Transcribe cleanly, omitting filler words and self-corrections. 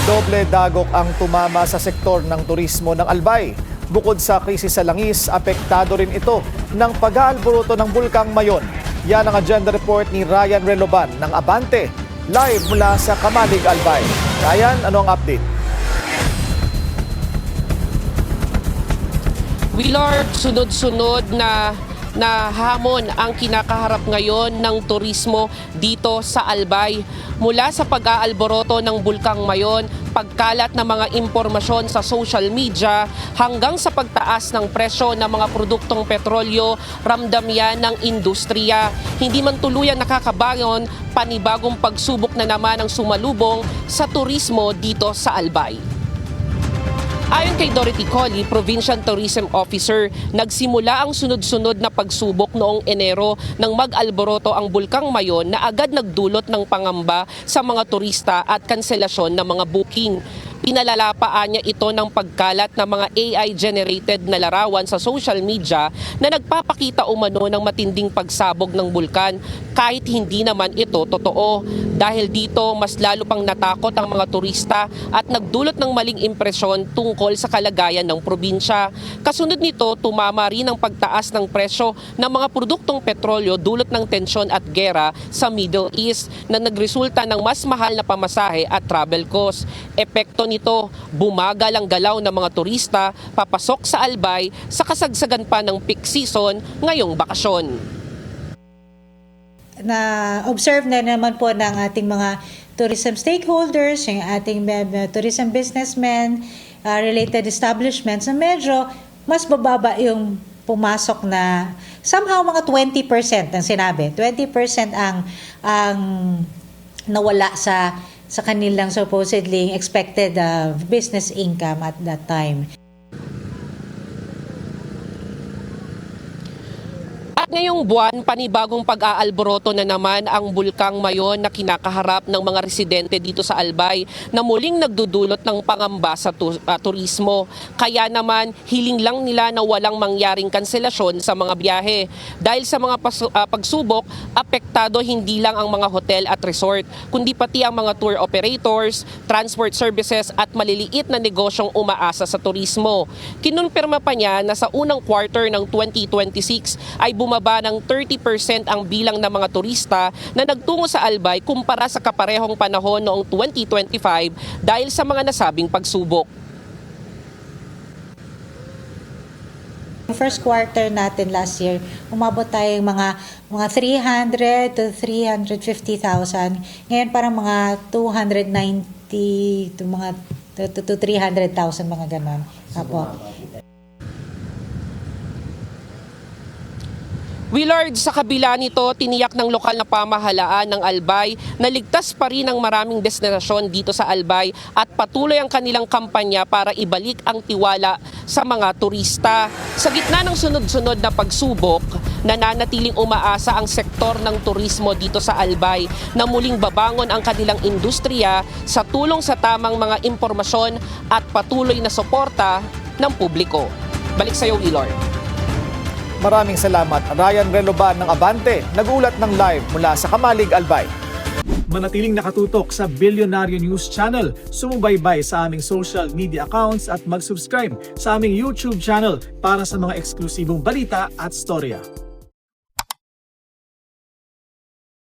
Doble dagok ang tumama sa sektor ng turismo ng Albay. Bukod sa krisis sa langis, apektado rin ito ng pag-aalboroto ng Bulkang Mayon. Yan ang agenda report ni Ryan Reloban ng Abante, live mula sa Kamalig, Albay. Ryan, ano ang update? Willard, sunod-sunod na hamon ang kinakaharap ngayon ng turismo dito sa Albay. Mula sa pag-aalboroto ng Bulkang Mayon, pagkalat ng mga impormasyon sa social media, hanggang sa pagtaas ng presyo ng mga produktong petrolyo, ramdam yan ng industriya. Hindi man tuluyan nakakabangon, panibagong pagsubok na naman ang sumalubong sa turismo dito sa Albay. Ayon kay Dorothy Collie, Provincial Tourism Officer, nagsimula ang sunod-sunod na pagsubok noong Enero nang mag-alboroto ang Bulkang Mayon na agad nagdulot ng pangamba sa mga turista at kanselasyon ng mga booking. Pinalalapaan niya ito ng pagkalat ng mga AI-generated na larawan sa social media na nagpapakita umano ng matinding pagsabog ng bulkan kahit hindi naman ito totoo. Dahil dito, mas lalo pang natakot ang mga turista at nagdulot ng maling impresyon tungkol sa kalagayan ng probinsya. Kasunod nito, tumama rin ang pagtaas ng presyo ng mga produktong petrolyo dulot ng tensyon at gera sa Middle East na nagresulta ng mas mahal na pamasahe at travel cost. Epekto nito, bumagal ang galaw ng mga turista papasok sa Albay sa kasagsagan pa ng peak season ngayong bakasyon. Na-observe na naman po ng ating mga tourism stakeholders, yung ating tourism businessmen, related establishments, na medyo mas bababa yung pumasok na somehow mga 20% ang sinabi. 20% ang nawala sa kanilang supposedly expected business income at that time. At ngayong buwan, panibagong pag-aalboroto na naman ang Bulkang Mayon na kinakaharap ng mga residente dito sa Albay na muling nagdudulot ng pangamba sa turismo. Kaya naman, hiling lang nila na walang mangyaring kanselasyon sa mga biyahe. Dahil sa mga pagsubok, apektado hindi lang ang mga hotel at resort, kundi pati ang mga tour operators, transport services at maliliit na negosyong umaasa sa turismo. Kinumpirma pa niya na sa unang quarter ng 2026 ay bumaba ng 30% ang bilang ng mga turista na nagtungo sa Albay kumpara sa kaparehong panahon noong 2025 dahil sa mga nasabing pagsubok. First quarter natin last year, umabot tayong mga 300 to 350,000. Ngayon parang mga 290 to mga to 300,000 mga ganon. Apo. Willard, sa kabila nito, tiniyak ng lokal na pamahalaan ng Albay na ligtas pa rin ang maraming destinasyon dito sa Albay at patuloy ang kanilang kampanya para ibalik ang tiwala sa mga turista. Sa gitna ng sunod-sunod na pagsubok, nananatiling umaasa ang sektor ng turismo dito sa Albay na muling babangon ang kanilang industriya sa tulong sa tamang mga impormasyon at patuloy na suporta ng publiko. Balik sa iyo, Willard. Maraming salamat, Ryan Reloban ng Abante, nag-ulat ng live mula sa Kamalig, Albay. Manatiling nakatutok sa Bilyonaryo News Channel, sumubaybay sa aming social media accounts at mag-subscribe sa aming YouTube channel para sa mga eksklusibong balita at storya.